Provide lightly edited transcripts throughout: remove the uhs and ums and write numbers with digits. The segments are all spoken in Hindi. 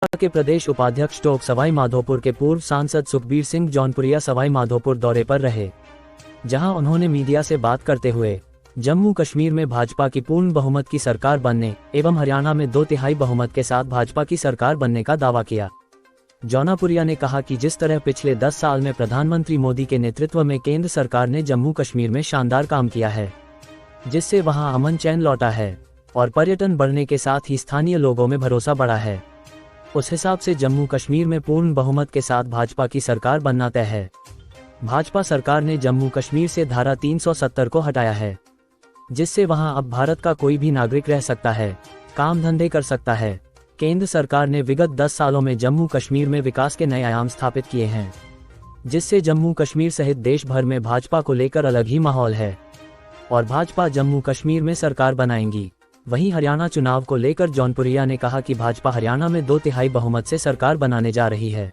के प्रदेश उपाध्यक्ष टोंक सवाई माधोपुर के पूर्व सांसद सुखबीर सिंह जौनपुरिया सवाई माधोपुर दौरे पर रहे, जहां उन्होंने मीडिया से बात करते हुए जम्मू कश्मीर में भाजपा की पूर्ण बहुमत की सरकार बनने एवं हरियाणा में 2/3 बहुमत के साथ भाजपा की सरकार बनने का दावा किया। जौनपुरिया ने कहा कि जिस तरह पिछले 10 साल में प्रधानमंत्री मोदी के नेतृत्व में केंद्र सरकार ने जम्मू कश्मीर में शानदार काम किया है, जिससे वहां अमन चैन लौटा है और पर्यटन बढ़ने के साथ ही स्थानीय लोगों में भरोसा बढ़ा है, उस हिसाब से जम्मू कश्मीर में पूर्ण बहुमत के साथ भाजपा की सरकार बनना तय है। भाजपा सरकार ने जम्मू कश्मीर से धारा 370 को हटाया है, जिससे वहां अब भारत का कोई भी नागरिक रह सकता है, काम धंधे कर सकता है। केंद्र सरकार ने विगत 10 सालों में जम्मू कश्मीर में विकास के नए आयाम स्थापित किए हैं, जिससे जम्मू कश्मीर सहित देश भर में भाजपा को लेकर अलग ही माहौल है और भाजपा जम्मू कश्मीर में सरकार बनाएंगी। वहीं हरियाणा चुनाव को लेकर जौनपुरिया ने कहा कि भाजपा हरियाणा में 2/3 बहुमत से सरकार बनाने जा रही है।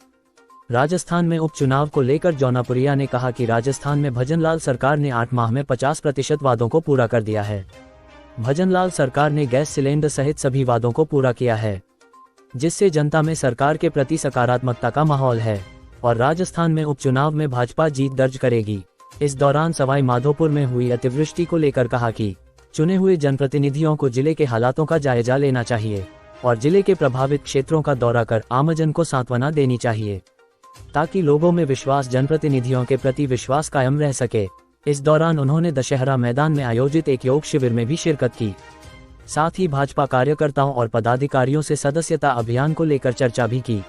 राजस्थान में उपचुनाव को लेकर जौनपुरिया ने कहा कि राजस्थान में भजनलाल सरकार ने 8 माह में 50% वादों को पूरा कर दिया है। भजनलाल सरकार ने गैस सिलेंडर सहित सभी वादों को पूरा किया है, जिससे जनता में सरकार के प्रति सकारात्मकता का माहौल है और राजस्थान में उपचुनाव में भाजपा जीत दर्ज करेगी। इस दौरान सवाई माधोपुर में हुई अतिवृष्टि को लेकर कहा कि चुने हुए जनप्रतिनिधियों को जिले के हालातों का जायजा लेना चाहिए और जिले के प्रभावित क्षेत्रों का दौरा कर आमजन को सांत्वना देनी चाहिए, ताकि लोगों में विश्वास जनप्रतिनिधियों के प्रति विश्वास कायम रह सके। इस दौरान उन्होंने दशहरा मैदान में आयोजित एक योग शिविर में भी शिरकत की। साथ ही भाजपा कार्यकर्ताओं और पदाधिकारियों से सदस्यता अभियान को लेकर चर्चा भी की।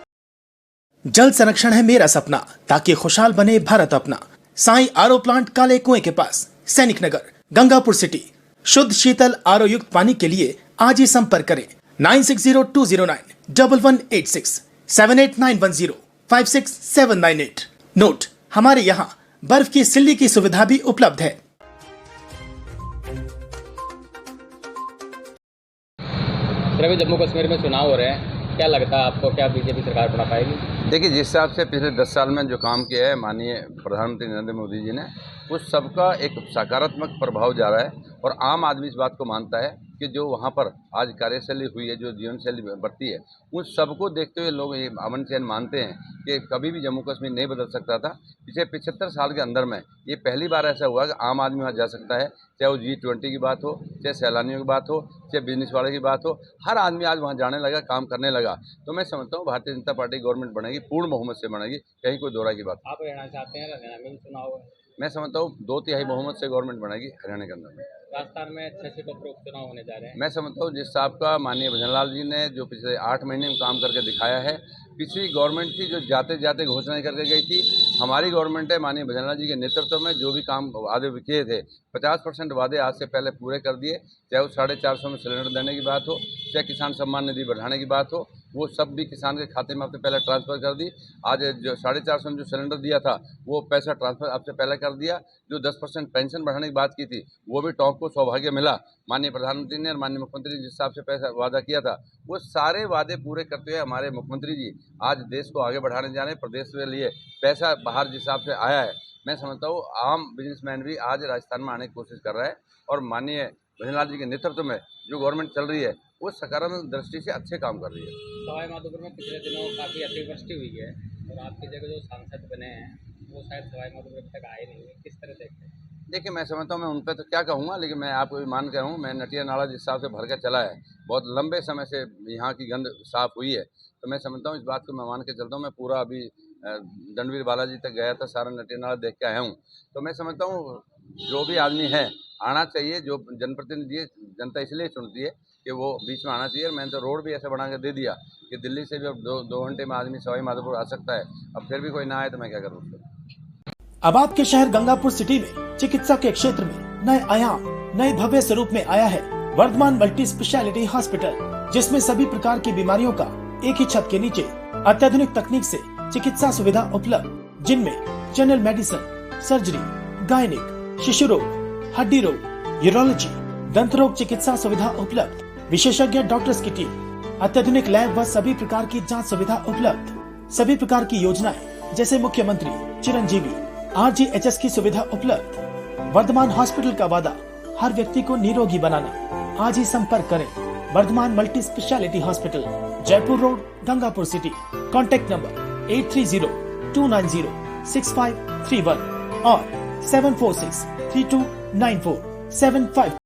जल संरक्षण है मेरा सपना, ताकि खुशहाल बने भारत अपना। साई आरओ प्लांट काले कुएं के पास, सैनिक नगर, गंगापुर सिटी। शुद्ध शीतल आरओ युक्त पानी के लिए आज ही संपर्क करें 9602091186 7891056798। नोट, हमारे यहाँ बर्फ की सिल्ली की सुविधा भी उपलब्ध है। अभी जम्मू कश्मीर में चुनाव हो रहे हैं, क्या लगता है आपको, क्या बीजेपी सरकार बना पाएगी? देखिए, जिस हिसाब से पिछले 10 साल में जो काम किया है माननीय प्रधानमंत्री नरेंद्र मोदी जी ने, उस सबका एक सकारात्मक प्रभाव जा रहा है और आम आदमी इस बात को मानता है कि जो वहाँ पर आज कार्यशैली हुई है, जो जीवन शैली बढ़ती है, उन सबको देखते हुए लोग ये अमन चैन मानते हैं कि कभी भी जम्मू कश्मीर नहीं बदल सकता था। पिछले 75 साल के अंदर में ये पहली बार ऐसा हुआ कि आम आदमी वहाँ जा सकता है, चाहे वो G20 की बात हो, चाहे सैलानियों की बात हो, चाहे बिजनेस वाले की बात हो, हर आदमी आज वहाँ जाने लगा, काम करने लगा। तो मैं समझता हूँ भारतीय जनता पार्टी गवर्नमेंट बनेगी, पूर्ण बहुमत से बनेगी, कहीं कोई दोहरा की बात। आप रहना चाहते हैं, हरियाणा में चुनाव है, मैं समझता हूँ 2/3 बहुमत से गवर्नमेंट बनेगी हरियाणा के अंदर में। राजस्थान में 6 सीटों पर उपचुनाव होने जा रहे हैं। मैं समझता हूँ जिस साहब का माननीय भजनलाल जी ने जो पिछले 8 महीने में काम करके दिखाया है, पिछली गवर्नमेंट थी जो जाते जाते घोषणाएं करके गई थी, हमारी गवर्नमेंट है माननीय भजनलाल जी के नेतृत्व में जो भी काम वादे किए थे, 50% वादे आज से पहले पूरे कर दिए। चाहे वो 450 में सिलेंडर देने की बात हो, चाहे किसान सम्मान निधि बढ़ाने की बात हो, वो सब भी किसान के खाते में आपसे पहले ट्रांसफ़र कर दी। आज जो 450 में जो सिलेंडर दिया था वो पैसा ट्रांसफ़र आपसे पहले कर दिया। जो 10% पेंशन बढ़ाने की बात की थी वो भी टोंक को सौभाग्य मिला माननीय प्रधानमंत्री ने और माननीय मुख्यमंत्री ने जिस हिसाब से पैसा वादा किया था, वो सारे वादे पूरे करते हुए हमारे मुख्यमंत्री जी आज देश को आगे बढ़ाने जा रहे हैं। प्रदेश के लिए पैसा बाहर जिस हिसाब से आया है, मैं समझता हूँ आम बिजनेसमैन भी आज राजस्थान में आने की कोशिश कर रहा है और माननीय भजनलाल जी के नेतृत्व में जो गवर्नमेंट चल रही है वो सकारात्मक दृष्टि से अच्छे काम कर रही है। सवाई माधोपुर में पिछले दिनों काफ़ी अतिवृष्टि हुई है और आपकी जगह जो सांसद बने हैं वो शायद सवाई माधोपुर तक आए नहीं है, किस तरह देखते हैं? देखिए, मैं समझता हूँ मैं उन पर तो क्या कहूँगा, लेकिन मैं आपको भी मान कर हूँ, मैं नटिया नाला जिस हिसाब से भर के चला है, बहुत लंबे समय से यहाँ की गंद साफ हुई है, तो मैं समझता हूँ इस बात को मैं मान के चलता हूँ। मैं पूरा अभी दंडवीर बालाजी तक गया था, सारा नटिया नाला देख के आया हूँ, तो मैं समझता हूँ जो भी आदमी है आना चाहिए। जो जनप्रतिनिधि जनता इसलिए चुनती है कि वो बीच में आना चाहिए। मैंने तो रोड भी ऐसा बना के दे दिया कि दिल्ली से भी अब 2 घंटे में आदमी सवाई माधोपुर आ सकता है। अब फिर भी कोई ना आए तो मैं क्या करूँ? अब आपके शहर गंगापुर सिटी में चिकित्सा के क्षेत्र में नए आयाम, नए भव्य स्वरूप में आया है वर्धमान मल्टी स्पेशलिटी हॉस्पिटल, जिसमें सभी प्रकार की बीमारियों का एक ही छत के नीचे अत्याधुनिक तकनीक से चिकित्सा सुविधा उपलब्ध, जिनमें जनरल मेडिसिन, सर्जरी, गायनिक, शिशु रोग, हड्डी रोग, यूरोलॉजी, दंत रोग चिकित्सा सुविधा उपलब्ध, विशेषज्ञ डॉक्टर्स की टीम, अत्याधुनिक लैब व सभी प्रकार की जांच सुविधा उपलब्ध, सभी प्रकार की योजनाएं जैसे मुख्यमंत्री चिरंजीवी RGHS की सुविधा उपलब्ध। वर्धमान हॉस्पिटल का वादा हर व्यक्ति को निरोगी बनाना। आज ही संपर्क करें Vardhaman multi speciality hospital, Jaipur road, Gangapur city. Contact number 8302906531 और 746329475।